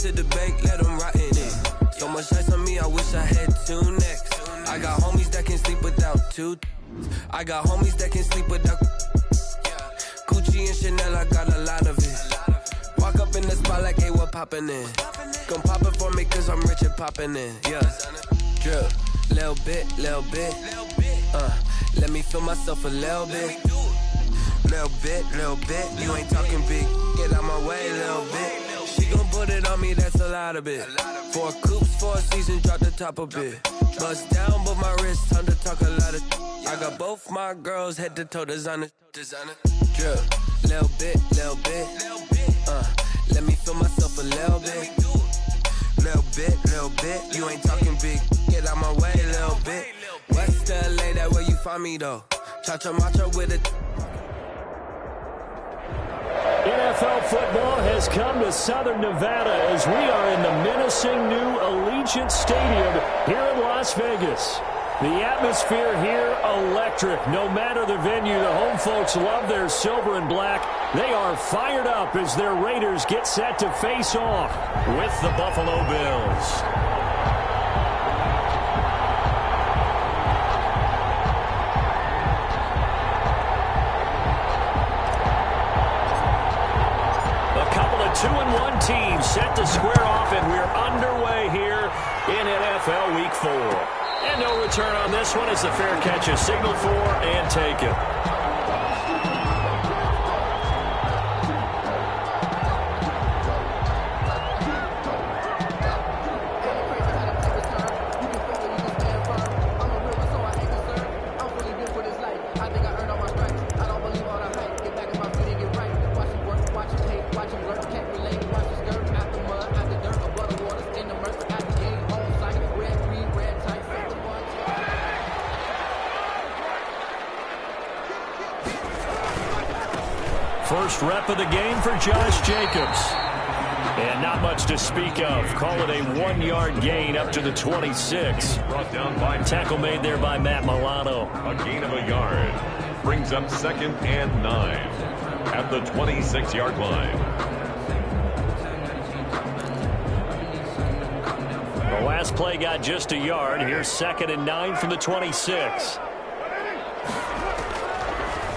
to the bank, let them rot in it. So much ice on me, I wish I had two necks. I got homies that can sleep without two. I got homies that can sleep without Gucci and Chanel, I got a lot of it. Walk up in the spot like, hey, what poppin' in? Come pop it for me, cause I'm rich and poppin' in. Yeah, drip, little bit. Let me feel myself a little bit. Little bit. You ain't talking big, get out my way, little bit. She gon' put it on me, that's a lot of it. 4 coupes, 4 seasons, drop the top a bit. Bust down, but my wrist, time to talk a lot of. I got both my girls head to toe designer. Drip, little bit. Let me feel myself a little bit. Little bit. You ain't talking big, get out my way, little bit. West LA, that where you find me though. Cha-cha matcha with it. NFL football has come to Southern Nevada as we are in the menacing new Allegiant Stadium here in Las Vegas. The atmosphere here, electric. No matter the venue, the home folks love their silver and black. They are fired up as their Raiders get set to face off with the Buffalo Bills. A couple of 2-1 teams set to square off, and we're underway here in NFL Week 4. And no return on this one as the fair catch is signaled for and taken. First rep of the game for Josh Jacobs. And not much to speak of. Call it a 1-yard gain up to the 26. Brought down by tackle made there by Matt Milano. A gain of a yard. Brings up 2nd and 9 at the 26-yard line. The last play got just a yard. Here's 2nd and 9 from the 26.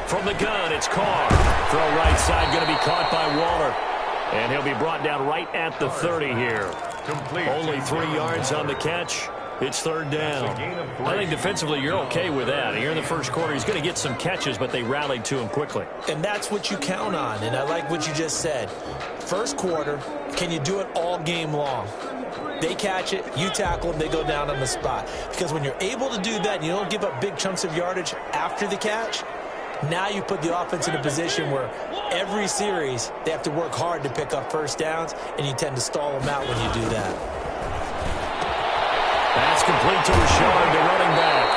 From the gun, it's Carr. Throw right side, going to be caught by Waller. And he'll be brought down right at the 30 here. Complete. Only 3 yards on the catch. It's 3rd down. I think defensively you're okay with that. Here in the first quarter, he's going to get some catches, but they rallied to him quickly. And that's what you count on, and I like what you just said. First quarter, can you do it all game long? They catch it, you tackle them, they go down on the spot. Because when you're able to do that, and you don't give up big chunks of yardage after the catch, now you put the offense in a position where every series they have to work hard to pick up first downs, and you tend to stall them out when you do that. That's complete to Rashard, the running back.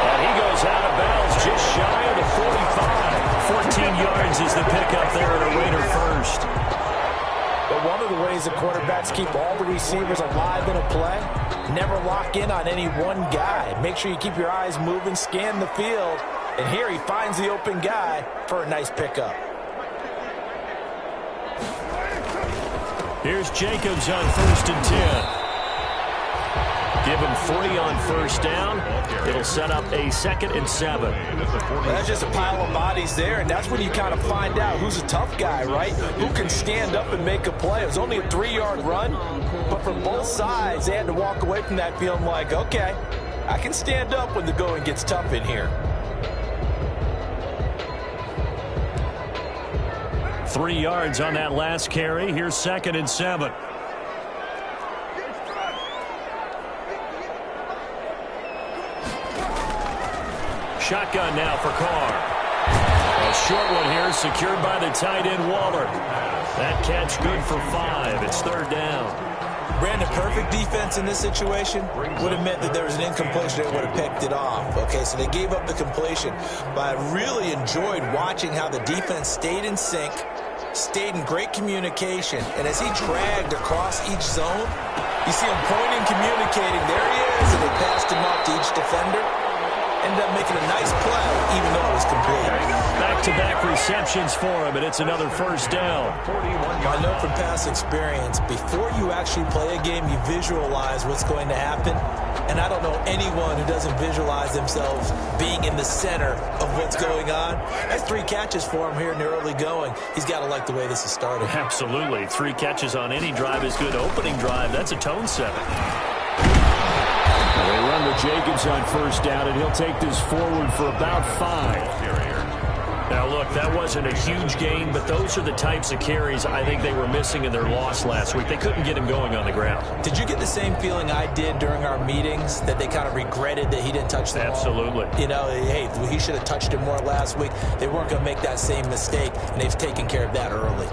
And he goes out of bounds just shy of the 45. 14 yards is the pickup there at a Raider first. But one of the ways the quarterbacks keep all the receivers alive in a play, never lock in on any one guy. Make sure you keep your eyes moving, scan the field. And here he finds the open guy for a nice pickup. Here's Jacobs on 1st and 10. Give him 3 on first down. It'll set up a 2nd and 7. That's just a pile of bodies there, and that's when you kind of find out who's a tough guy, right? Who can stand up and make a play. It was only a 3-yard run, but for both sides, they had to walk away from that feeling like, okay, I can stand up when the going gets tough in here. 3 yards on that last carry. Here's 2nd and 7. Shotgun now for Carr. A short one here, secured by the tight end Waller. That catch good for 5. It's 3rd down. Brandon, perfect defense in this situation would have meant that there was an incompletion that would have picked it off. Okay, so they gave up the completion. But I really enjoyed watching how the defense stayed in sync, stayed in great communication, and as he dragged across each zone, you see him pointing, communicating. There he is, and they passed him off to each defender. ended up making a nice play, even though it was complete. Back-to-back receptions for him, and it's another first down. I know from past experience, before you actually play a game, you visualize what's going to happen. And I don't know anyone who doesn't visualize themselves being in the center of what's going on. That's 3 catches for him here in the early going. He's got to like the way this is started. Absolutely. 3 catches on any drive is good. Opening drive, that's a tone setter. They run to Jacobs on first down, and he'll take this forward for about 5. Now, look, that wasn't a huge gain, but those are the types of carries I think they were missing in their loss last week. They couldn't get him going on the ground. Did you get the same feeling I did during our meetings, that they kind of regretted that he didn't touch the ball? Absolutely. You know, hey, he should have touched it more last week. They weren't going to make that same mistake, and they've taken care of that early.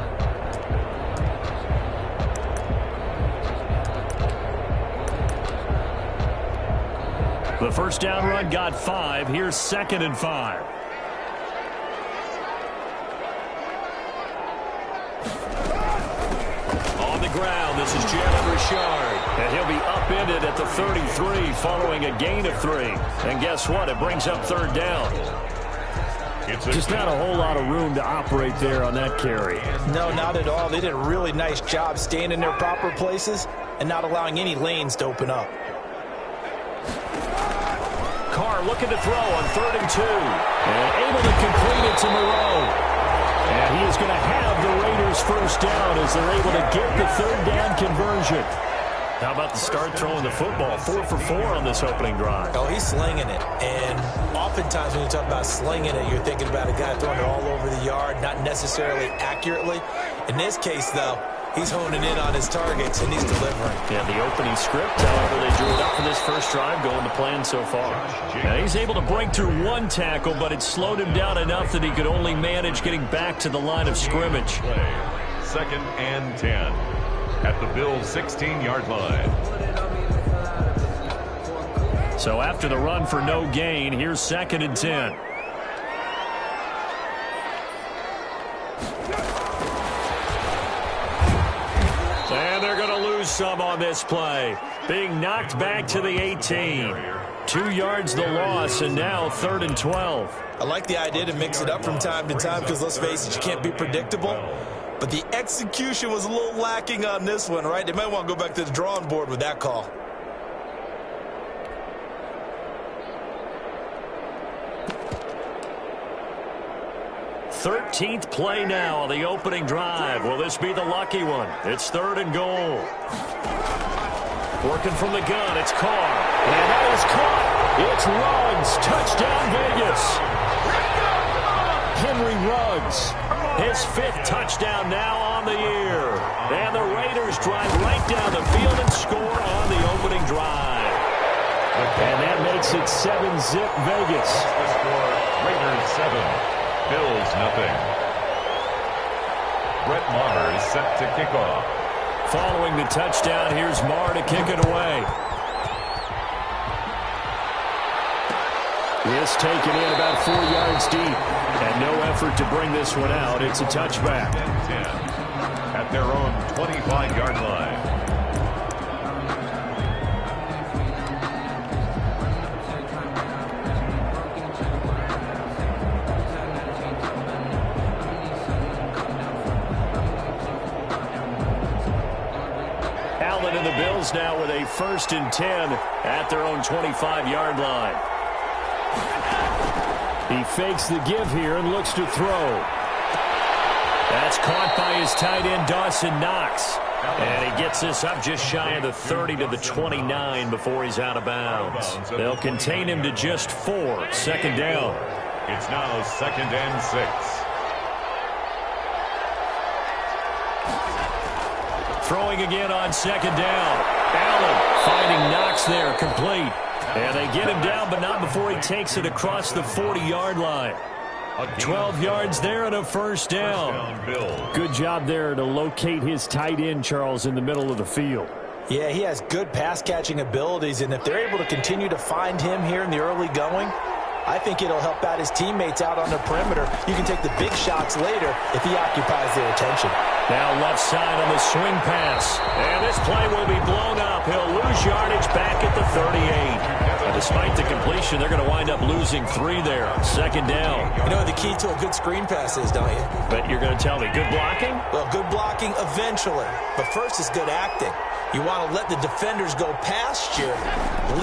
The first down run got 5. Here's 2nd and 5. On the ground, this is Jalen Richard. And he'll be upended at the 33 following a gain of 3. And guess what? It brings up 3rd down. Just not a whole lot of room to operate there on that carry. No, not at all. They did a really nice job staying in their proper places and not allowing any lanes to open up. Carr looking to throw on 3rd and 2. And able to complete it to Moreau. And he is going to have the Raiders first down as they're able to get the 3rd down conversion. How about the start throwing the football? 4 for 4 on this opening drive. Oh, he's slinging it. And oftentimes when you talk about slinging it, you're thinking about a guy throwing it all over the yard, not necessarily accurately. In this case, though, he's honing in on his targets, and he's delivering. Yeah, the opening script, however, they drew it up for this first drive, going to plan so far. Now, he's able to break through 1 tackle, but it slowed him down enough that he could only manage getting back to the line of scrimmage. 2nd and 10 at the Bills' 16-yard line. So after the run for no gain, here's 2nd and 10. And they're going to lose some on this play. Being knocked back to the 18. 2 yards the loss, and now 3rd and 12. I like the idea to mix it up from time to time because, let's face it, you can't be predictable. But the execution was a little lacking on this one, right? They might want to go back to the drawing board with that call. Thirteenth play now on the opening drive. Will this be the lucky one? It's 3rd and goal. Working from the gun, it's Carr. And that is caught. It's Ruggs. Touchdown, Vegas. Henry Ruggs. His 5th touchdown now on the year. And the Raiders drive right down the field and score on the opening drive. And that makes it 7-zip Vegas. The score, Raiders 7, Bills nothing. Brett Maher is set to kick off. Following the touchdown, here's Maher to kick it away. This taken in about 4 yards deep. And no effort to bring this one out. It's a touchback. 10 at their own 25-yard line. Allen and the Bills now with a 1st and 10 at their own 25-yard line. He fakes the give here and looks to throw. That's caught by his tight end, Dawson Knox. And he gets this up just shy of the 30 to the 29 before he's out of bounds. They'll contain him to just 4. 2nd down. It's now 2nd and 6. Throwing again on 2nd down. Allen finding Knox there, complete. And they get him down, but not before he takes it across the 40-yard line. 12 yards there and a 1st down. Good job there to locate his tight end, Charles, in the middle of the field. Yeah, he has good pass-catching abilities, and if they're able to continue to find him here in the early going, I think it'll help out his teammates out on the perimeter. You can take the big shots later if he occupies their attention. Now left side on the swing pass. And this play will be blown up. He'll lose yardage back at the 38. And despite the completion, they're going to wind up losing 3 there. Second down. You know what the key to a good screen pass is, don't you? But you're going to tell me, good blocking? Well, good blocking eventually. But first is good acting. You want to let the defenders go past you,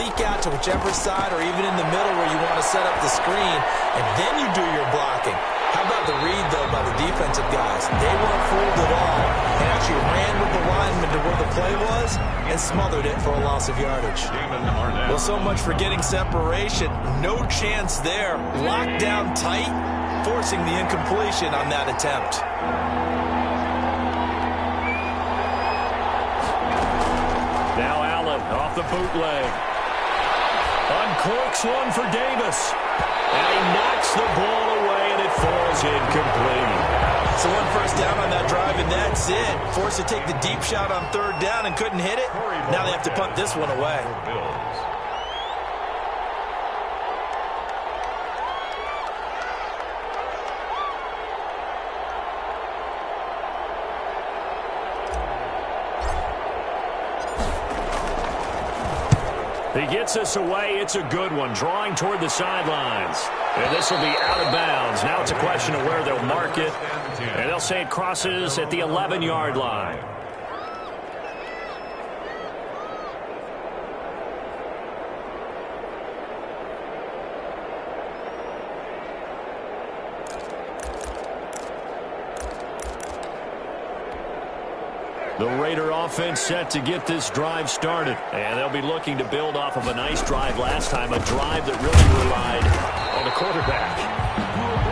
leak out to whichever side or even in the middle where you want to set up the screen, and then you do your blocking. How about the read, though, by the defensive guys? They weren't fooled at all and actually ran with the lineman to where the play was and smothered it for a loss of yardage. Well, so much for getting separation. No chance there. Locked down tight, forcing the incompletion on that attempt. Now Allen off the bootleg. Uncorks one for Davis. And he knocks the ball away, and it falls incomplete. So 1 first down on that drive, and that's it. Forced to take the deep shot on 3rd down and couldn't hit it. Now they have to punt this one away. He gets us away. It's a good one. Drawing toward the sidelines. And this will be out of bounds. Now it's a question of where they'll mark it. And they'll say it crosses at the 11-yard line. The Raider offense set to get this drive started. And they'll be looking to build off of a nice drive last time, a drive that really relied on the quarterback.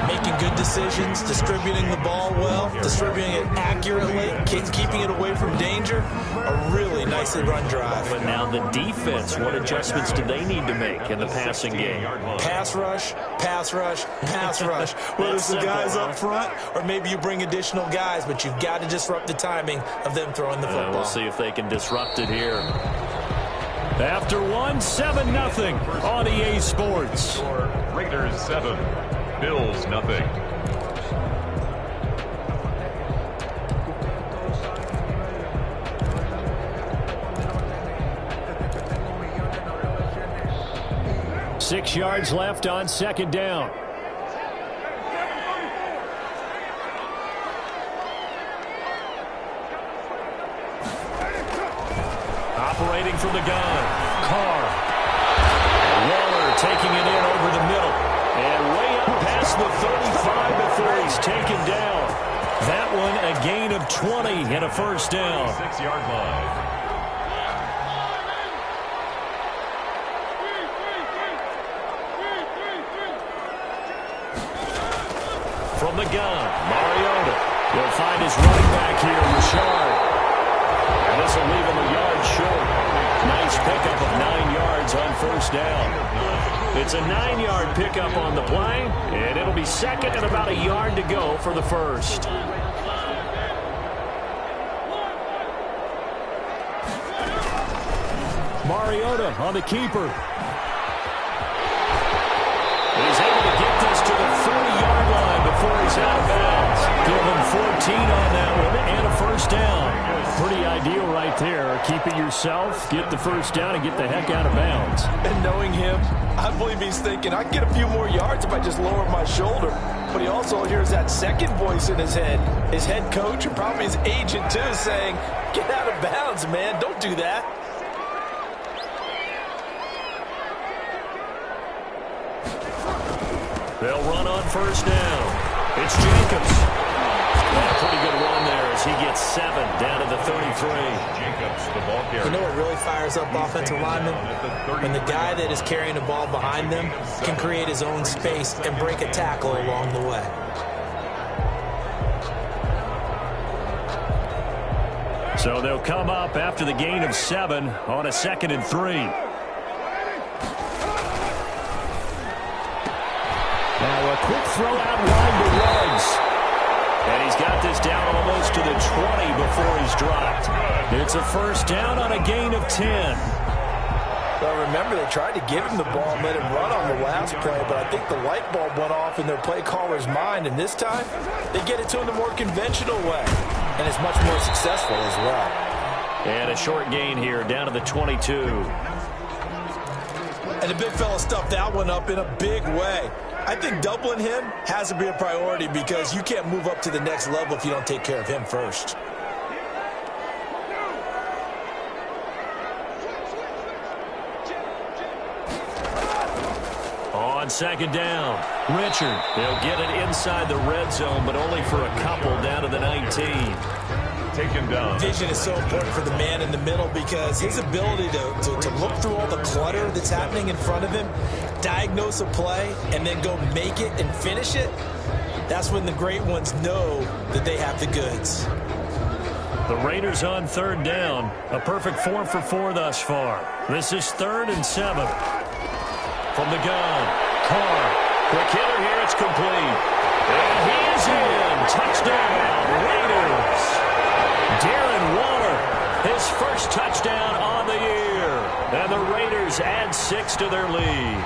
Making good decisions, distributing the ball well, distributing it accurately, keeping it away from danger. A really nicely run drive. But now the defense, what adjustments do they need to make in the passing game? Pass rush, pass rush, pass rush. Whether it's the guys up front or maybe you bring additional guys, but you've got to disrupt the timing of them throwing the football. We'll see if they can disrupt it here. After 7-0 on EA Sports. Raiders 7, Bills nothing. Six yards left on 2nd down. Operating from the gun. Carr. Waller taking it in over the middle. And way up past the 35 before he's taken down. That one a gain of 20 and a first down. 6-yard line. From the gun, Mariota will find his running back here, Richard. And this will leave him a yard short. Nice pickup of 9 yards on first down. It's a 9-yard pickup on the play, and it'll be second and about a yard to go for the first. Mariota on the keeper. He's able to get this to the 40-yard line before he's out of bounds. Give him 14 on that one and a first down. Pretty ideal right there. Keep it yourself, get the first down, and get the heck out of bounds. And knowing him, I believe he's thinking, I can get a few more yards if I just lower my shoulder. But he also hears that second voice in his head. His head coach and probably his agent, too, saying, get out of bounds, man. Don't do that. They'll run on first down. It's Jacobs. And a pretty good run there as he gets 7 down to the 33. Jacobs, the ball carrier. You know what really fires up offensive linemen? When the guy that is carrying the ball behind them can create his own space and break a tackle along the way. So they'll come up after the gain of 7 on a 2nd and 3. Now a quick throw out wide to Ruggs. And he's got this down almost to the 20 before he's dropped. It's a first down on a gain of 10. Well, remember, they tried to give him the ball and let him run on the last play, but I think the light bulb went off in their play caller's mind, and this time they get it to him the more conventional way, and it's much more successful as well. And a short gain here, down to the 22. And the big fella stuffed that one up in a big way. I think doubling him has to be a priority because you can't move up to the next level if you don't take care of him first. On second down, Richard. They'll get it inside the red zone, but only for a couple down to the 19. Taken down. Vision is so important for the man in the middle because his ability to look through all the clutter that's happening in front of him, diagnose a play, and then go make it and finish it, that's when the great ones know that they have the goods. The Raiders on third down. A perfect 4 for 4 thus far. This is 3rd and 7. From the gun, Carr. Quick hitter here, it's complete. And he is in. Touchdown, Raiders. Darren Waller, his first touchdown on the year. And the Raiders add 6 to their lead.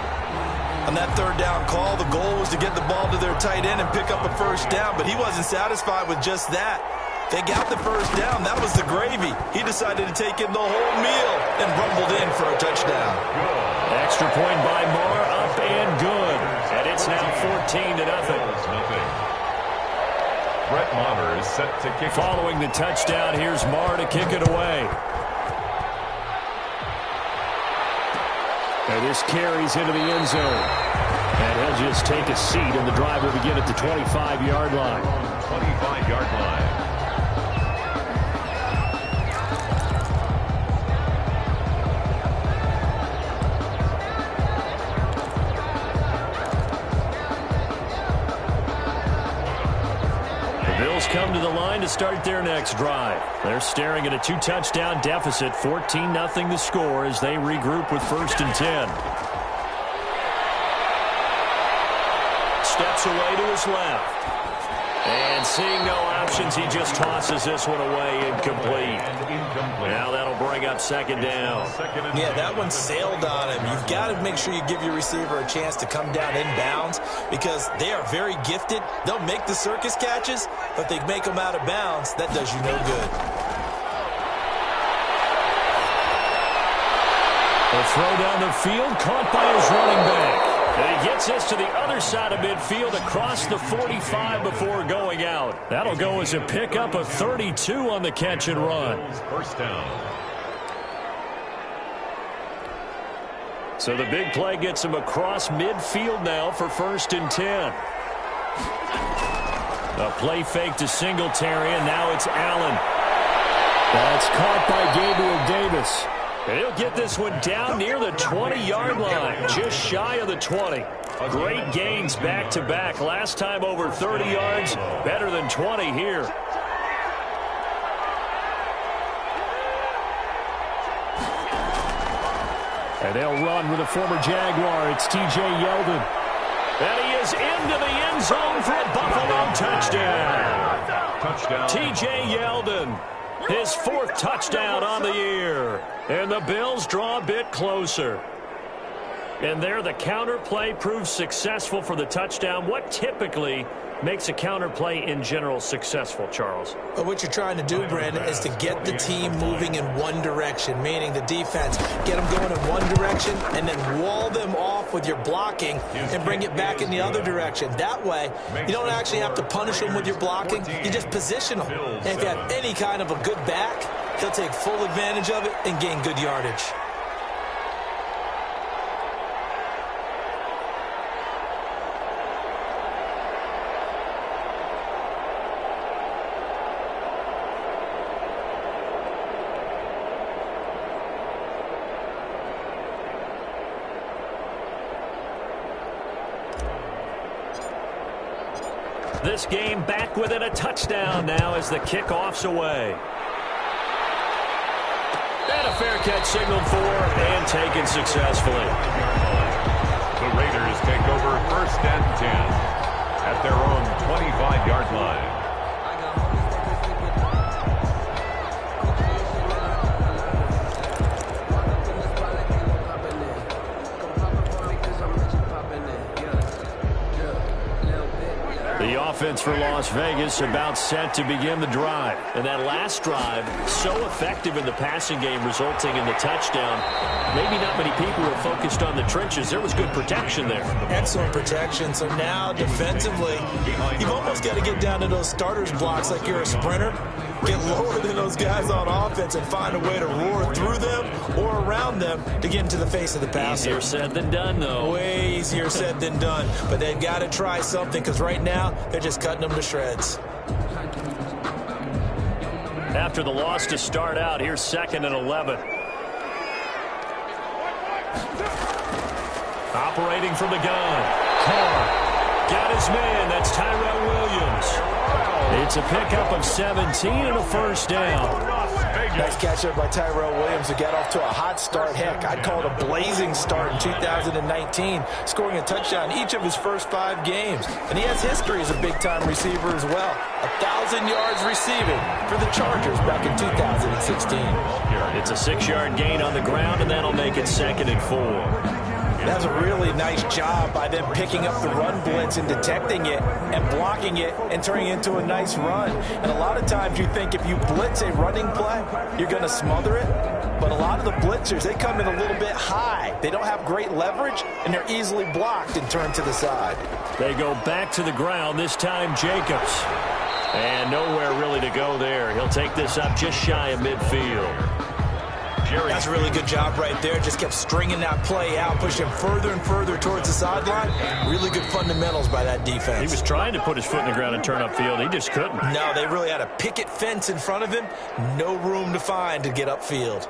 On that third down call, the goal was to get the ball to their tight end and pick up a first down, but he wasn't satisfied with just that. They got the first down. That was the gravy. He decided to take in the whole meal and rumbled in for a touchdown. Extra point by Marr, up and good. And it's now 14-0. Brett Maher is set to kick. Following the touchdown, here's Marr to kick it away. And this carries into the end zone. And he'll just take a seat, and the drive will begin at the 25-yard line. 25-yard line. Come to the line to start their next drive. They're staring at a 2-touchdown deficit, 14-0 the score as they regroup with 1st and 10. Steps away to his left. And seeing no options, he just tosses this one away, incomplete. Now that'll bring up 2nd down. Yeah, that one sailed on him. You've got to make sure you give your receiver a chance to come down inbounds because they are very gifted. They'll make the circus catches, but they make them out of bounds. That does you no good. A throw down the field, caught by his running back. And he gets this to the other side of midfield across the 45 before going out. That'll go as a pickup of 32 on the catch and run. First down. So the big play gets him across midfield now for 1st and 10. A play fake to Singletary, and now it's Allen. That's caught by Gabriel Davis. And he'll get this one down near the 20-yard line, just shy of the 20. Great gains back-to-back. Last time over 30 yards, better than 20 here. And they'll run with a former Jaguar. It's T.J. Yeldon. And he is into the end zone for a Buffalo touchdown. Touchdown. T.J. Yeldon, his 4th touchdown on the year. And the Bills draw a bit closer. And there the counter play proves successful for the touchdown. What typically makes a counter play in general successful, Charles? But what you're trying to do, Brandon, is to get the team moving in one direction, meaning the defense, get them going in one direction and then wall them off with your blocking and bring it back in the other direction. That way, you don't actually have to punish them with your blocking. You just position them. And if you have any kind of a good back, he'll take full advantage of it and gain good yardage. This game back within a touchdown now as the kickoff's away. And a fair catch signaled for and taken successfully. The Raiders take over 1st and 10 at their own 25-yard line. offense for Las Vegas about set to begin the drive. And that last drive, so effective in the passing game, resulting in the touchdown. Maybe not many people were focused on the trenches. There was good protection there. Excellent protection. So now defensively, you've almost got to get down to those starters blocks like you're a sprinter. Get lower than those guys on offense and find a way to roar through them or around them to get into the face of the passer. Easier said than done, though. Way easier said than done. But they've got to try something because right now they're just cutting them to shreds. After the loss to start out, here's 2nd and 11. Operating from the gun. Carr got his man. That's Tyrell Williams. It's a pickup of 17 and a first down. Nice catch there by Tyrell Williams, who got off to a hot start. Heck, I'd call it a blazing start in 2019, scoring a touchdown each of his first 5 games. And he has history as a big-time receiver as well. 1,000 yards receiving for the Chargers back in 2016. It's a 6-yard gain on the ground, and that'll make it 2nd and 4. That was a really nice job by them picking up the run blitz and detecting it and blocking it and turning it into a nice run. And a lot of times you think if you blitz a running play, you're going to smother it. But a lot of the blitzers, they come in a little bit high. They don't have great leverage, and they're easily blocked and turned to the side. They go back to the ground, this time Jacobs. And nowhere really to go there. He'll take this up just shy of midfield. That's a really good job right there. Just kept stringing that play out, pushing further and further towards the sideline. Really good fundamentals by that defense. He was trying to put his foot in the ground and turn upfield. He just couldn't. No, they really had a picket fence in front of him. No room to find to get upfield.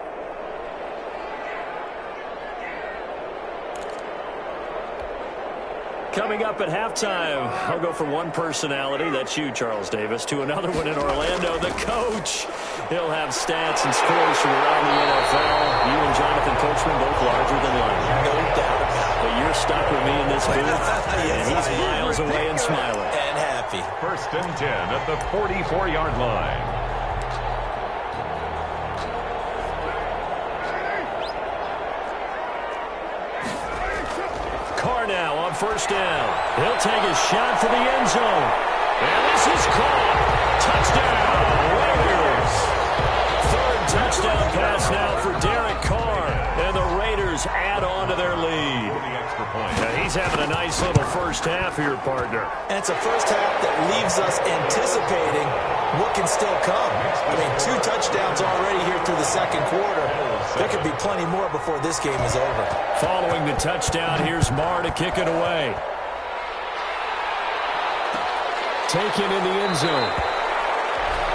Coming up at halftime, I'll go from one personality, that's you, Charles Davis, to another one in Orlando, the coach. He'll have stats and scores from around the NFL. You and Jonathan Coachman both larger than life. No doubt about it. But you're stuck with me in this booth, and he's miles away and smiling. And happy. 1st and 10 at the 44-yard line. Now on 1st down. He'll take a shot for the end zone. And this is caught. Touchdown, Raiders. 3rd touchdown pass now for Derek Carr. And the Raiders add on to their lead. Now he's having a nice little first half here, partner. And it's a first half that leaves us anticipating what can still come. I mean, 2 touchdowns already here through the 2nd quarter. There could be plenty more before this game is over. Following the touchdown, here's Marr to kick it away. Taken in the end zone.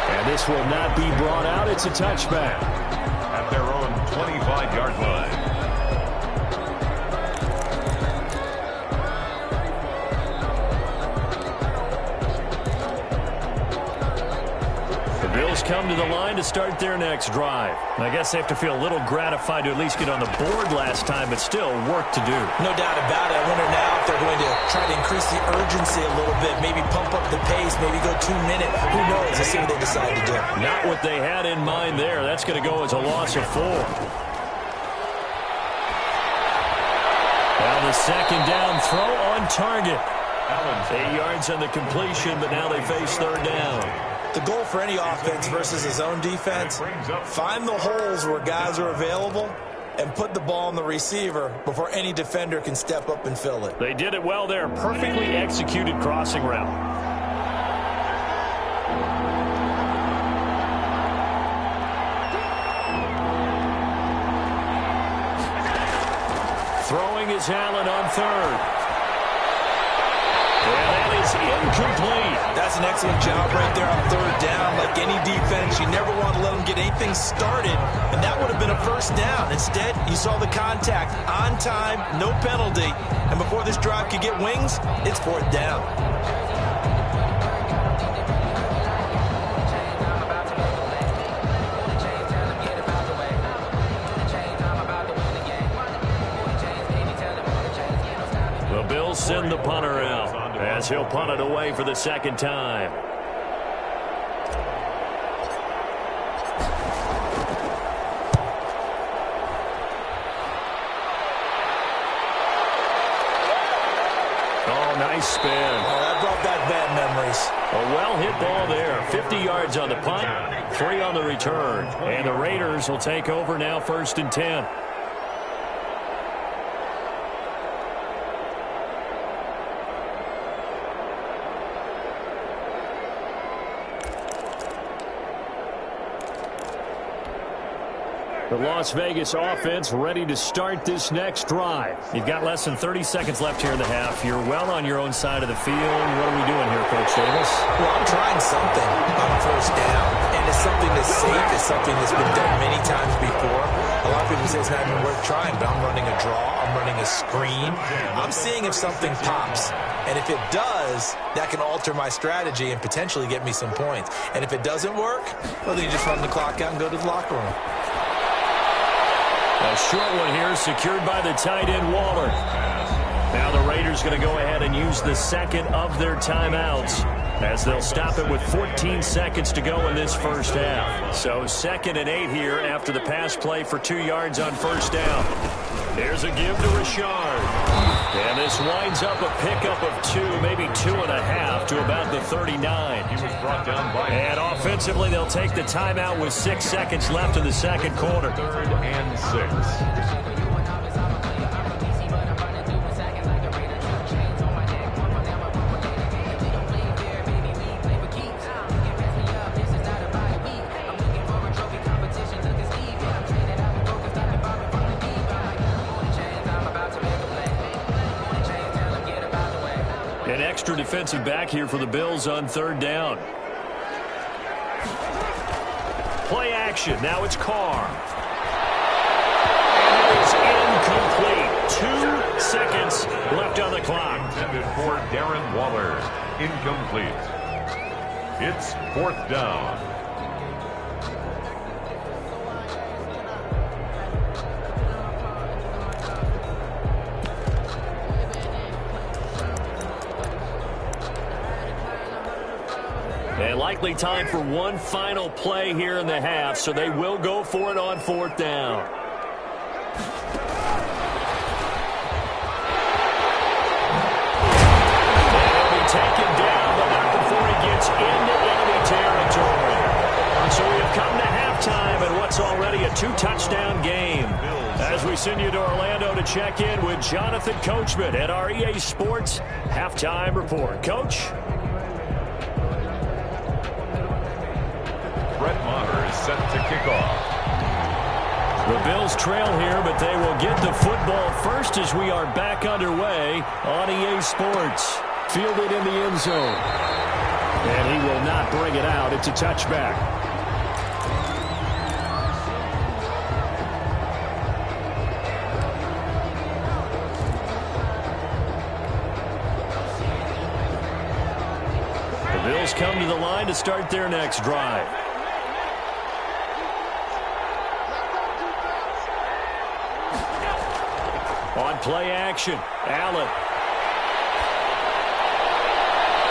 And this will not be brought out. It's a touchback. At their own 25-yard line. Bills come to the line to start their next drive. I guess they have to feel a little gratified to at least get on the board last time, but still work to do. No doubt about it. I wonder now if they're going to try to increase the urgency a little bit, maybe pump up the pace, maybe go 2-minute. Who knows? Let's see what they decide to do. Not what they had in mind there. That's going to go as a loss of 4. Now the 2nd down throw on target. 8 yards on the completion, but now they face 3rd down. The goal for any offense versus his own defense, find the holes where guys are available and put the ball on the receiver before any defender can step up and fill it. They did it well there. Perfectly executed crossing route. Throwing is Allen on 3rd. And that is incomplete. That's an excellent job right there on 3rd down. Like any defense, you never want to let them get anything started, and that would have been a first down. Instead, you saw the contact on time, no penalty, and before this drive could get wings, it's 4th down. The Bills send the punter out as he'll punt it away for the 2nd time. Oh, nice spin. Oh, that brought back bad memories. memories. A well-hit ball there. 50 yards on the punt, 3 on the return. And the Raiders will take over now, 1st and 10. The Las Vegas offense ready to start this next drive. You've got less than 30 seconds left here in the half. You're well on your own side of the field. What are we doing here, Coach Davis? Well, I'm trying something on 1st down, and it's something that's safe. It's something that's been done many times before. A lot of people say it's not even worth trying, but I'm running a draw. I'm running a screen. I'm seeing if something pops. And if it does, that can alter my strategy and potentially get me some points. And if it doesn't work, well, then you just run the clock out and go to the locker room. A short one here, secured by the tight end, Waller. Now the Raiders going to go ahead and use the second of their timeouts, as they'll stop it with 14 seconds to go in this first half. So 2nd and 8 here after the pass play for 2 yards on 1st down. Here's a give to Richard. And this winds up a pickup of 2, maybe 2.5 to about the 39. He was brought down by... And offensively, they'll take the timeout with 6 seconds left in the second quarter. 3rd and 6. An extra defensive back here for the Bills on 3rd down. Play action. Now it's Carr. And it is incomplete. 2 seconds left on the clock. Intended for Darren Waller. Incomplete. It's 4th down. And likely time for one final play here in the half, so they will go for it on 4th down. And he'll be taken down, but not before he gets into enemy territory. So we have come to halftime in what's already a 2-touchdown game. As we send you to Orlando to check in with Jonathan Coachman at our EA Sports Halftime Report. Coach? Brett Maher is set to kick off. The Bills trail here, but they will get the football first as we are back underway on EA Sports. Fielded in the end zone. And he will not bring it out. It's a touchback. The Bills come to the line to start their next drive. On play action, Allen.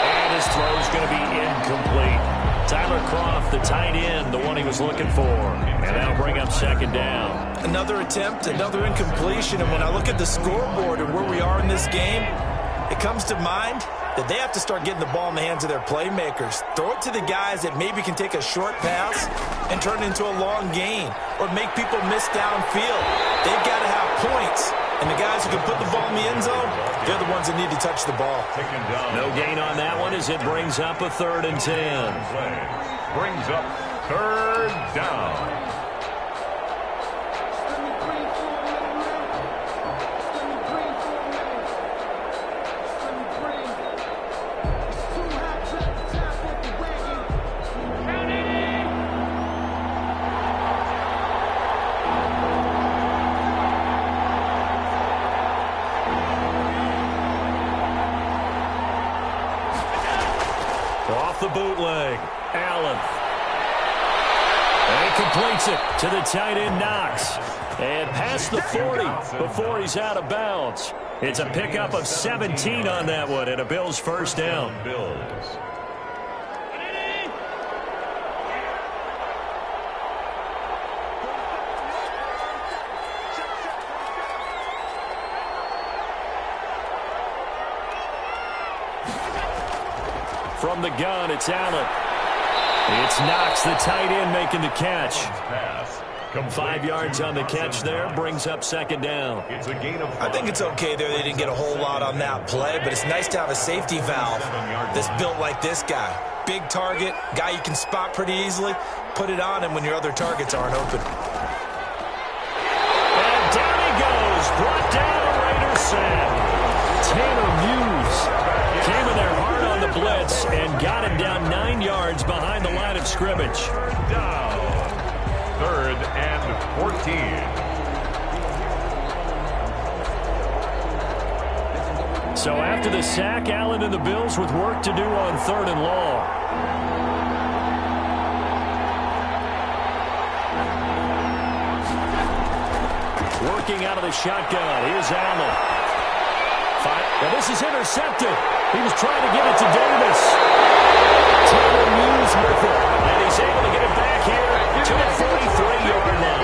And his throw is going to be incomplete. Tyler Kroft, the tight end, the one he was looking for. And that'll bring up 2nd down. Another attempt, another incompletion. And when I look at the scoreboard and where we are in this game, it comes to mind that they have to start getting the ball in the hands of their playmakers. Throw it to the guys that maybe can take a short pass and turn it into a long gain or make people miss downfield. They've got to have points. And the guys who can put the ball in the end zone, they're the ones that need to touch the ball. No gain on that one as it brings up a 3rd and 10. Brings up 3rd down. The bootleg, Allen. And he completes it to the tight end, Knox. And past the 40 before he's out of bounds. It's a pickup of 17 on that one and a Bills 1st down. Bills. From the gun, it's Allen. It's Knox, the tight end, making the catch. 5 yards on the catch there, brings up second down. It's a gain of 5. I think it's okay there. They didn't get a whole lot on that play, but it's nice to have a safety valve that's built like this guy. Big target, guy you can spot pretty easily. Put it on him when your other targets aren't open. And down he goes, brought down, Raiders sack. Taylor Muse came in there hard on the blitz and got him down 9 yards behind the line of scrimmage. Down. 3rd and 14. So after the sack, Allen and the Bills with work to do on 3rd and long. Working out of the shotgun. Here's Allen. Now this is intercepted. He was trying to get it to Davis. Taylor Muse with it. And he's able to get it back here to the 43-yard line.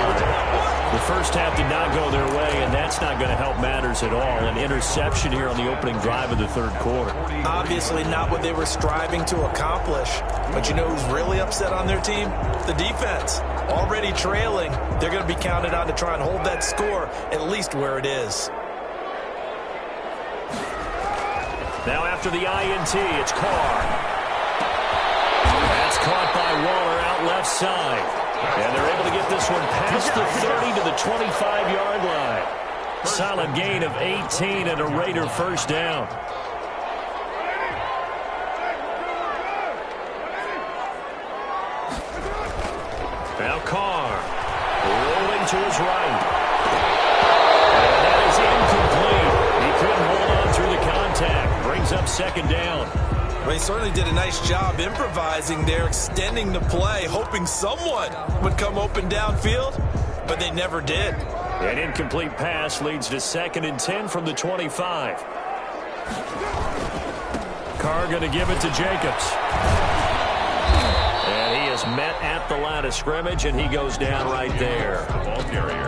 The first half did not go their way, and that's not going to help matters at all. An interception here on the opening drive of the 3rd quarter. Obviously not what they were striving to accomplish. But you know who's really upset on their team? The defense. Already trailing. They're going to be counted on to try and hold that score at least where it is. Now after the INT, it's Carr. That's caught by Waller out left side. And they're able to get this one past the 30 to the 25-yard line. Solid gain of 18 and a Raider first down. Now Carr rolling to his right. And that is incomplete. He couldn't hold on through the contact. Brings up second down. Well, he certainly did a nice job improvising there, extending the play, hoping someone would come open downfield, but they never did. An incomplete pass leads to 2nd and 10 from the 25. Carr going to give it to Jacobs. And he is met at the line of scrimmage, and he goes down right there.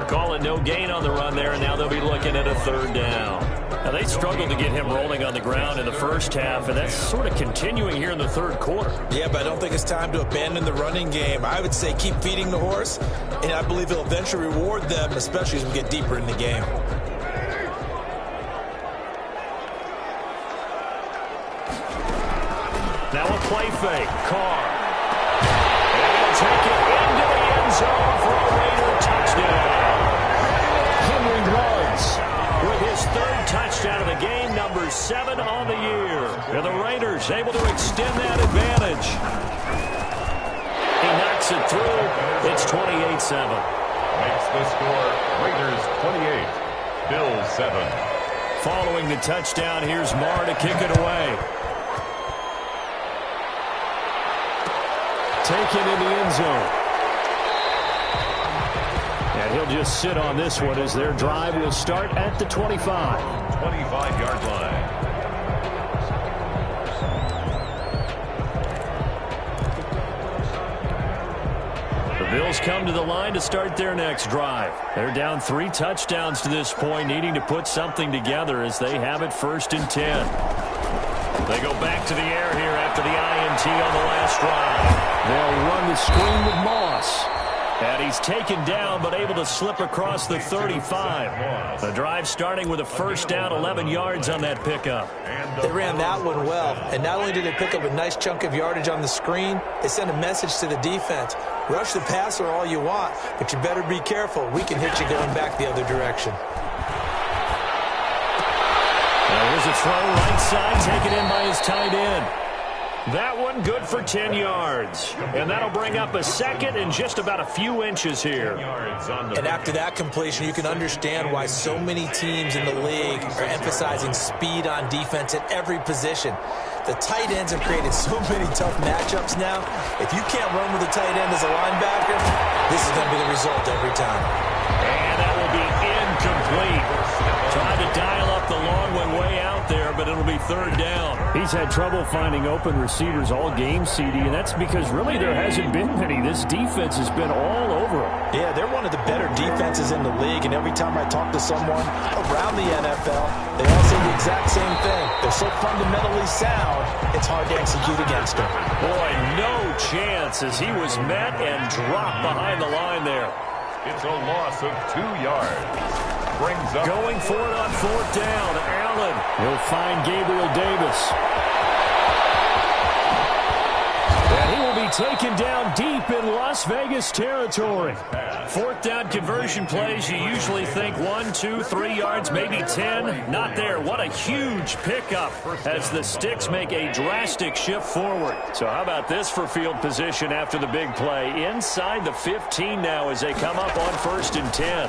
Calling no gain on the run there, and now they'll be looking at a 3rd down. Now, they struggled to get him rolling on the ground in the first half, and that's sort of continuing here in the 3rd quarter. Yeah, but I don't think it's time to abandon the running game. I would say keep feeding the horse, and I believe he'll eventually reward them, especially as we get deeper in the game. Now a play fake. Carr. And he'll take it into the end zone for a Raider touchdown. Henry Ruggs with his 3rd touchdown of the game, number 7 on the year. And the Raiders able to extend that advantage. He knocks it through. It's 28-7. Makes the score Raiders 28, Bills 7. Following the touchdown, here's Marr to kick it away. Taken in the end zone. And he'll just sit on this one as their drive will start at the 25. 25-yard line. The Bills come to the line to start their next drive. They're down 3 touchdowns to this point, needing to put something together as they have it 1st and 10. They go back to the air here after the INT on the last drive. They'll run the screen with Moss. And he's taken down but able to slip across the 35. The drive starting with a 1st down, 11 yards on that pickup. They ran that one well, and not only did they pick up a nice chunk of yardage on the screen, they sent a message to the defense. Rush the passer all you want, but you better be careful. We can hit you going back the other direction. There's a throw right side, taken in by his tight end. That one good for 10 yards. And that'll bring up a 2nd and just about a few inches here. And after that completion, you can understand why so many teams in the league are emphasizing speed on defense at every position. The tight ends have created so many tough matchups now. If you can't run with a tight end as a linebacker, this is going to be the result every time. And that will be incomplete. Tried to dial up the long one way out there, but it'll be third down. He's had trouble finding open receivers all game, CD, and that's because really there hasn't been many. This defense has been all over him. Yeah, they're one of the better defenses in the league, and every time I talk to someone around the NFL, they all say the exact same thing. They're so fundamentally sound, it's hard to execute against them. Boy, no chance as he was met and dropped behind the line there. It's a loss of 2 yards. Brings up going for it on fourth down. Allen. He'll find Gabriel Davis. And he will be taken down deep in Las Vegas territory. Fourth down conversion plays, you usually think 1, 2, 3 yards, maybe 10. Not there. What a huge pickup as the Sticks make a drastic shift forward. So how about this for field position after the big play? Inside the 15 now as they come up on 1st and 10.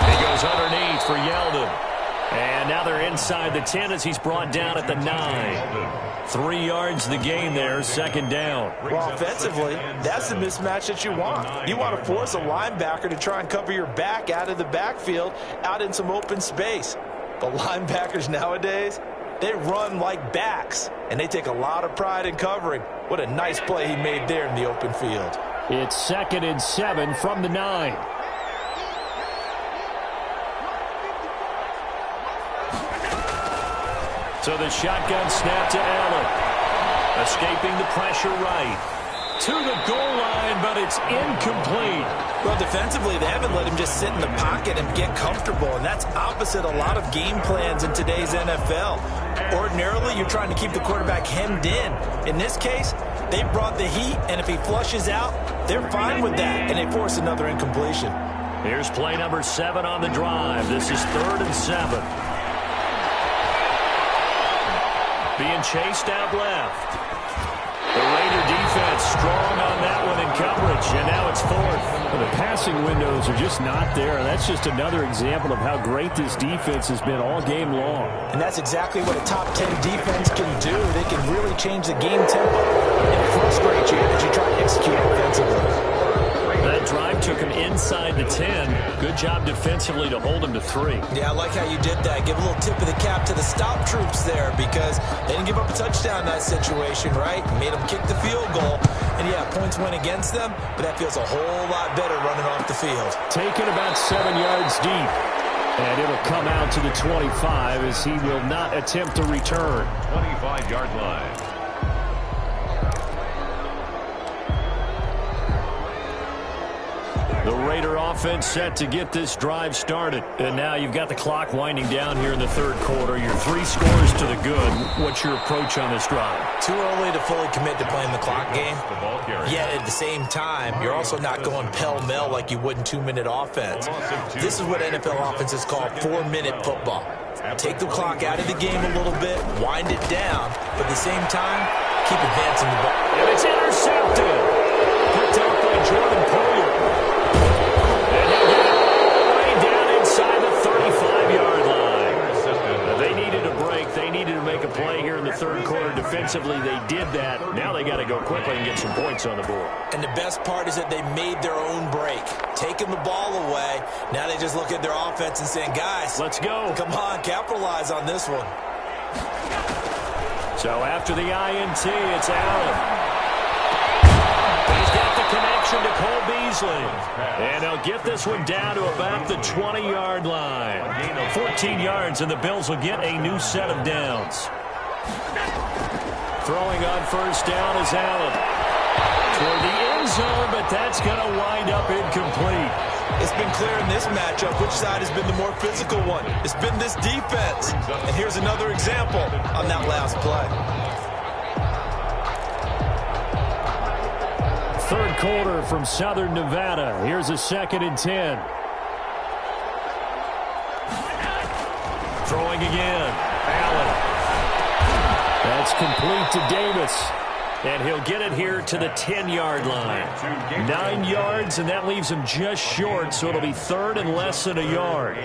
He goes underneath for Yeldon. And now they're inside the 10 as he's brought down at the 9. 3 yards the gain there, 2nd down. Well, offensively, that's the mismatch that you want. You want to force a linebacker to try and cover your back out of the backfield, out in some open space. But linebackers nowadays, they run like backs, and they take a lot of pride in covering. What a nice play he made there in the open field. It's 2nd and 7 from the 9. So the shotgun snap to Allen. Escaping the pressure right. To the goal line, but it's incomplete. Well, defensively, they haven't let him just sit in the pocket and get comfortable, and that's opposite a lot of game plans in today's NFL. Ordinarily, you're trying to keep the quarterback hemmed in. In this case, they brought the heat, and if he flushes out, they're fine with that, and they force another incompletion. Here's play number 7 on the drive. This is 3rd and 7. Being chased out left. The Raider defense strong on that one in coverage, and now it's 4th. Well, the passing windows are just not there. That's just another example of how great this defense has been all game long. And that's exactly what a top 10 defense can do. They can really change the game tempo and frustrate you as you try to execute offensively. That drive took him inside the 10. Good job defensively to hold him to 3. Yeah, I like how you did that. Give a little tip of the cap to the stop troops there because they didn't give up a touchdown in that situation, right? Made them kick the field goal. And, yeah, points went against them, but that feels a whole lot better running off the field. Taken about 7 yards deep. And it'll come out to the 25 as he will not attempt to return. 25-yard line. The Raider offense set to get this drive started. And now you've got the clock winding down here in the 3rd quarter. Your 3 scores to the good. What's your approach on this drive? Too early to fully commit to playing the clock game. Yet at the same time, you're also not going pell-mell like you would in 2-minute offense. This is what NFL offenses call 4-minute football. Take the clock out of the game a little bit, wind it down, but at the same time, keep advancing the ball. And it's intercepted. Picked up by Jordan Poyer. And he'll get it all the way down inside the 35-yard line. They needed a break. They needed to make a play here in the 3rd quarter. Defensively, they did that. Now they got to go quickly and get some points on the board. And the best part is that they made their own break. Taking the ball away. Now they just look at their offense and saying, guys, let's go. Come on, capitalize on this one. So after the INT, it's Allen. He's got the connection to Cole Beasley. And they'll get this one down to about the 20-yard line. 14 yards, and the Bills will get a new set of downs. Throwing on 1st down is Allen. Toward the end zone, but that's going to wind up incomplete. It's been clear in this matchup which side has been the more physical one. It's been this defense. And here's another example on that last play. 3rd quarter from Southern Nevada. Here's a 2nd and 10. Throwing again. Allen. That's complete to Davis. And he'll get it here to the 10-yard line. 9 yards, and that leaves him just short, so it'll be 3rd and less than a yard.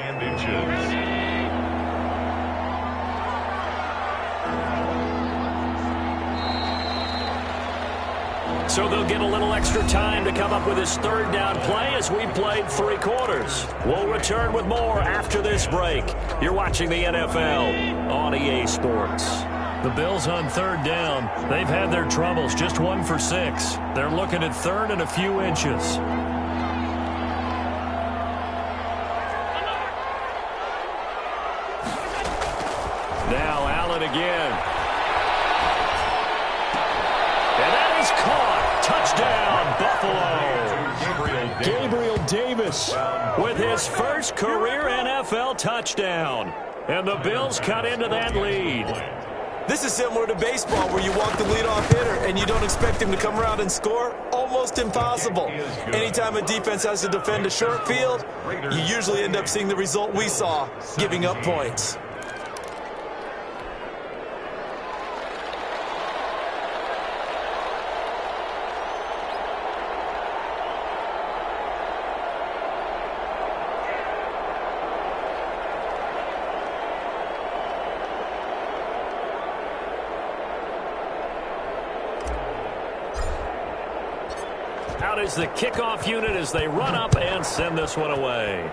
So they'll get a little extra time to come up with his third down play as we played 3 quarters. We'll return with more after this break. You're watching the NFL on EA Sports. The Bills on 3rd down. They've had their troubles, just 1 for 6. They're looking at 3rd and a few inches. Now Allen again. And that is caught. Touchdown, Buffalo. Gabriel Davis with his first career NFL touchdown. And the Bills cut into that lead. This is similar to baseball where you walk the leadoff hitter and you don't expect him to come around and score. Almost impossible. Anytime a defense has to defend a short field, you usually end up seeing the result we saw, giving up points. Out is the kickoff unit as they run up and send this one away.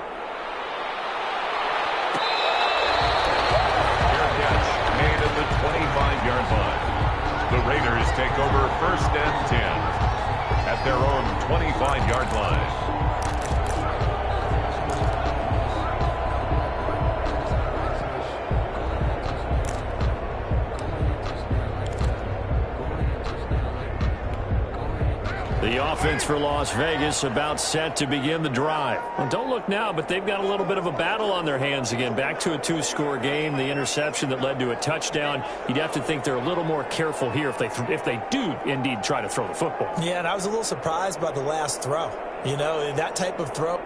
Fair catch made at the 25-yard line. The Raiders take over 1st and 10 at their own 25-yard line. The offense for Las Vegas about set to begin the drive. Well, don't look now, but they've got a little bit of a battle on their hands again. Back to a 2-score game. The interception that led to a touchdown. You'd have to think they're a little more careful here if they do indeed try to throw the football. Yeah, and I was a little surprised by the last throw. You know, that type of throw.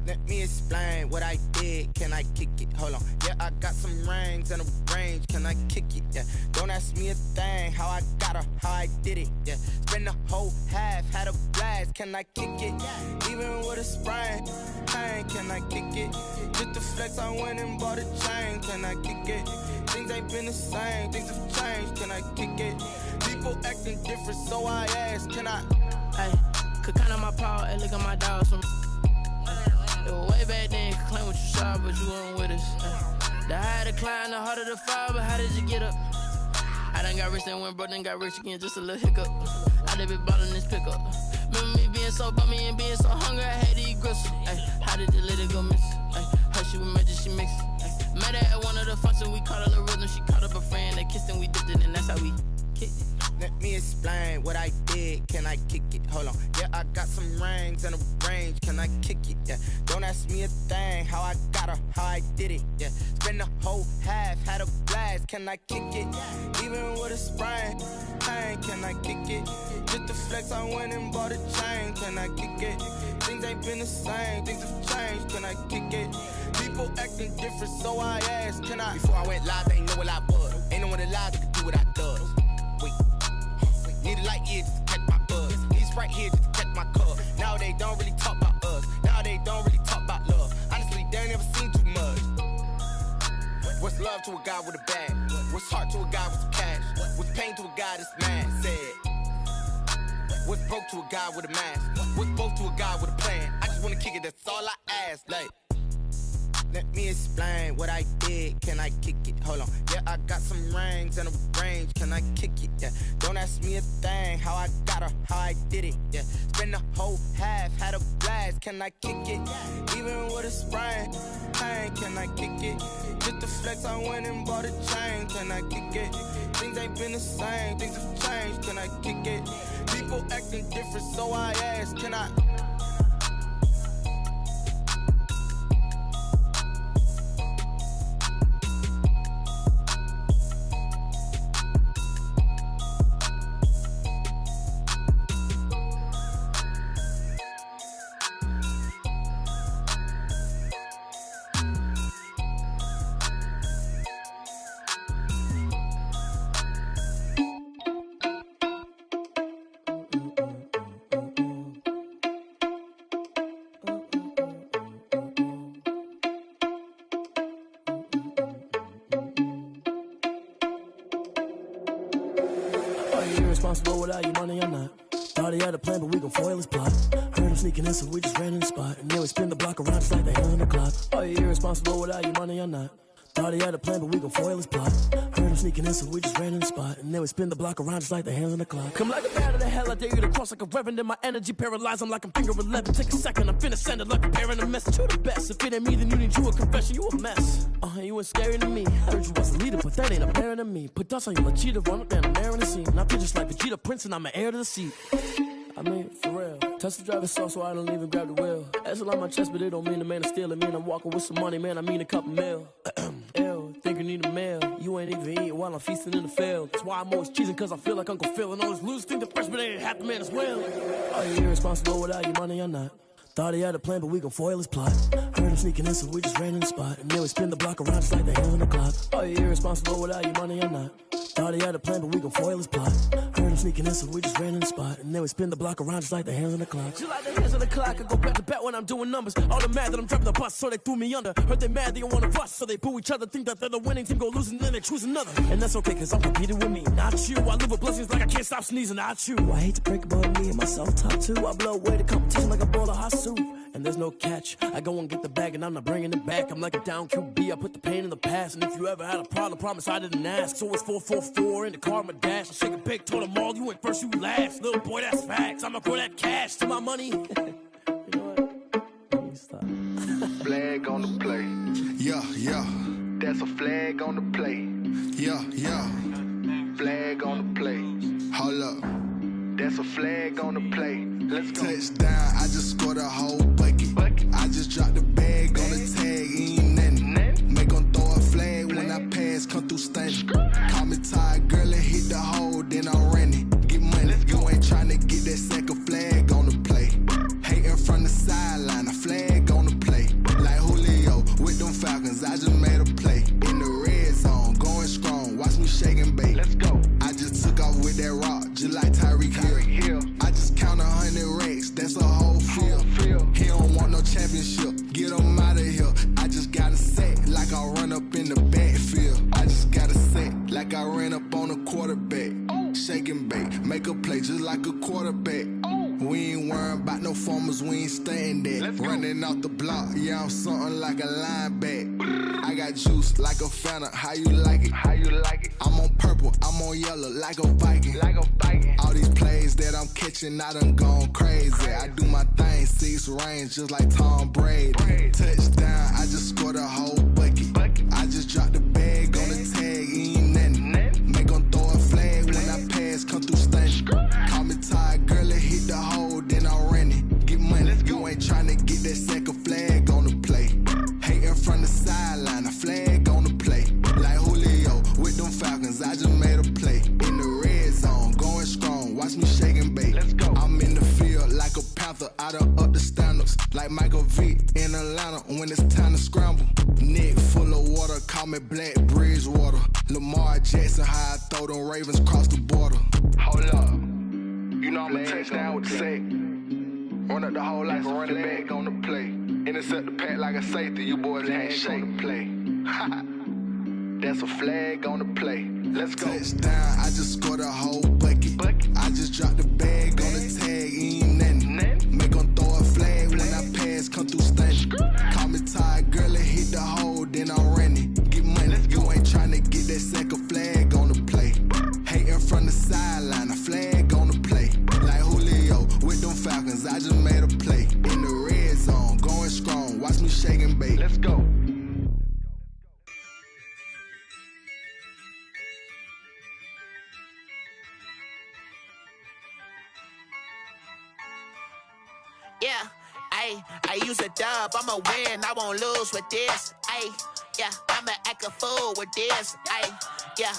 Let me explain what I did. Can I kick it? Hold on. Yeah, I got some rings and a range. Can I kick it? Yeah. Don't ask me a thing. How I got her, how I did it. Yeah. Spend the whole half, had a blast. Can I kick it? Even with a sprain, pain. Can I kick it? Just to flex, I went and bought a chain. Can I kick it? Things ain't been the same. Things have changed. Can I kick it? People acting different, so I ask. Can I? Hey, could count on my paw and look at my dogs from. Way back then, you could claim what you saw, but you weren't with us. The higher the climb, the harder the fall, but how did you get up? I done got rich, then went broke, then got rich again, just a little hiccup. I done been ballin' this pickup. Remember me being so bummy and being so hungry, I had to eat gristle. How did the lady go miss? How she was magic, she mixed. Met her at one of the functions, we caught a little rhythm. She caught up a friend, they kissed and we dipped it, and that's how we kicked it. Let me explain what I did, can I kick it? Hold on, yeah, I got some rings and a range, can I kick it? Yeah, don't ask me a thing, how I got her, how I did it. Yeah, spend the whole half, had a blast, can I kick it? Even with a sprain, pain, can I kick it? Just the flex, I went and bought a chain, can I kick it? Things ain't been the same, things have changed, can I kick it? People acting different, so I asked, can I? Before I went live, they ain't know what I was. Ain't no one alive that could do what I does. Wait. Need a light here just to catch my buzz. Need Sprite here just to catch my cup. Now they don't really talk about us. Now they don't really talk about love. Honestly, they ain't never seen too much. What's love to a guy with a bag? What's heart to a guy with some cash? What's pain to a guy that's mad? Said. What's broke to a guy with a mask? What's both to a guy with a plan? I just wanna kick it, that's all I ask. Like, let me explain what I did, can I kick it? Hold on, yeah, I got some rings and a range, can I kick it? Yeah, don't ask me a thing, how I got her, how I did it. Yeah, spend the whole half, had a blast, can I kick it? Even with a sprain, pain, can I kick it? Just the flex, I went and bought a chain, can I kick it? Things ain't been the same, things have changed, can I kick it? People acting different, so I ask, can I? Irresponsible without your money or not. Thought he had a plan, but we gon' foil his plot. Heard him sneaking in, so we just ran in the spot. And then we spin the block around just like the hell in the clock. Are you irresponsible without your money or not? Thought he had a plan, but we gon' foil his plot. Heard him sneaking in, so we just ran in the spot. And then we spin the block around just like the hands on the clock. Come like a bat of the hell, I dare you to cross like a reverend. And my energy paralyzed, I'm like I'm finger 11. Take a second, I'm finna send it like a parent a message. You the best, if it ain't me, then you need you a confession. You a mess, you ain't scary to me. Heard you was a leader, but that ain't apparent to me. Put dust on you like cheetah, run up down the air in the scene. And I feel just like Vegeta Prince, and I'm an heir to the seat. I mean, for real. Touch the driver's sauce, so I don't even grab the wheel. That's on my chest, but it don't mean the man is stealing. Mean I'm walking with some money, man, I mean a couple mil. Ew, think you need a meal. You ain't even eating while I'm feasting in the field. That's why I'm always cheesing, cause I feel like Uncle Phil. And all those losers think the freshman ain't half the man as well. Are you irresponsible without your money or not? Thought he had a plan, but we gon' foil his plot. Heard him sneaking in, so we just ran in the spot. And then we spin the block around just like the hands on the clock. Are you irresponsible without your money or not? Thought he had a plan, but we gon' foil his plot. Heard him sneaking in, so we just ran in the spot. And then we spin the block around just like the hands on the clock. Just like the hands on the clock, I go back to back when I'm doing numbers. All the mad that I'm driving the bus, so they threw me under. Heard they mad, they don't wanna bust, so they boo each other. Think that they're the winning team, go losing, then they choose another. And that's okay, cause I'm competing with me, not you. I live with blessings like I can't stop sneezing, not you. I hate to break about me and myself top two. I blow away the competition like a bowl of hot soup. And there's no catch. I go and get the bag and I'm not bringing it back. I'm like a down QB, I put the pain in the past. And if you ever had a problem, promise I didn't ask. So it's 444 in the car, my dash. I shake a big, told them all, you went first, you last. Little boy, that's facts. I'ma throw that cash to my money. You know what? Let me stop. Flag on the play. Yeah, yeah. That's a flag on the play. Yeah, yeah. Flag on the play. Hold up. That's a flag on the play. Let's go. Touchdown, I just scored a whole bucket. I just dropped the bag on the tag, ain't nothing. Make them throw a flag when I pass, come through stunning. Call me tired, girl, and hit the hole, then I'm running. Get money, you ain't trying to get that second flag on the play. Hating from the sideline, a flag on the play. Like Julio with them Falcons, I just made a play. In the red zone, going strong, watch me shake and bake. Let's go. I just took off with that rock, just like Tyreek Hill. I just count 100 racks, that's a whole field. He don't want no championship, get him out of here. I just got a set, like I run up in the backfield. I just got a set, like I ran up on a quarterback. Shake shake and bake. Make a play just like a quarterback. We ain't worrying about no formers, we ain't staying there. Running off the block, yeah, I'm something like a linebacker. I got juice like a Fanta, how you like it? How you like it? I'm on purple, I'm on yellow, like a Viking. Like a Viking. All these plays that I'm catching, I done gone crazy. I do my thing, 6 range, just like Tom Brady. Touchdown, I just scored a whole bucket. I just dropped the bag on the tag, ain't nothing. Make 'em throw a flag when I pass, come through stunning. Call me tired, girl, it hit the hole, then I ran it. Get money, you ain't tryna get that second flag on the play. Hating from the sideline, a flag on the play. Like Julio with them Falcons, I just made a play. In the red zone, going strong, watch me shake and bake. I'm in the field like a Panther, I done up the standards. Like Michael Vick in Atlanta when it's time to scramble. Neck full of water, call me Black Bridgewater. Lamar Jackson, how I throw them Ravens cross the border. Hold up, you know I'm a touchdown with the sack. Run up the whole like a running back on the play. Intercept the pack like a safety, you boys can't shake the play. That's a flag on the play. Let's go. Touchdown, I just scored a whole bucket. I just dropped the bag on the tag, ain't nothing. Make 'em throw a flag when I pass, come through stunning. Call me tired, girl, it hit the hole, then I ran it. Get money, you ain't tryna get that second flag on the play. Hating from the sideline, a flag on the play. Like Julio with them Falcons, I just made a play. In the red zone, going strong, watch me shake and bake. Let's go. Yeah, I use a dub, I'ma win, I won't lose with this. Yeah, I'ma act a fool with this. Yeah.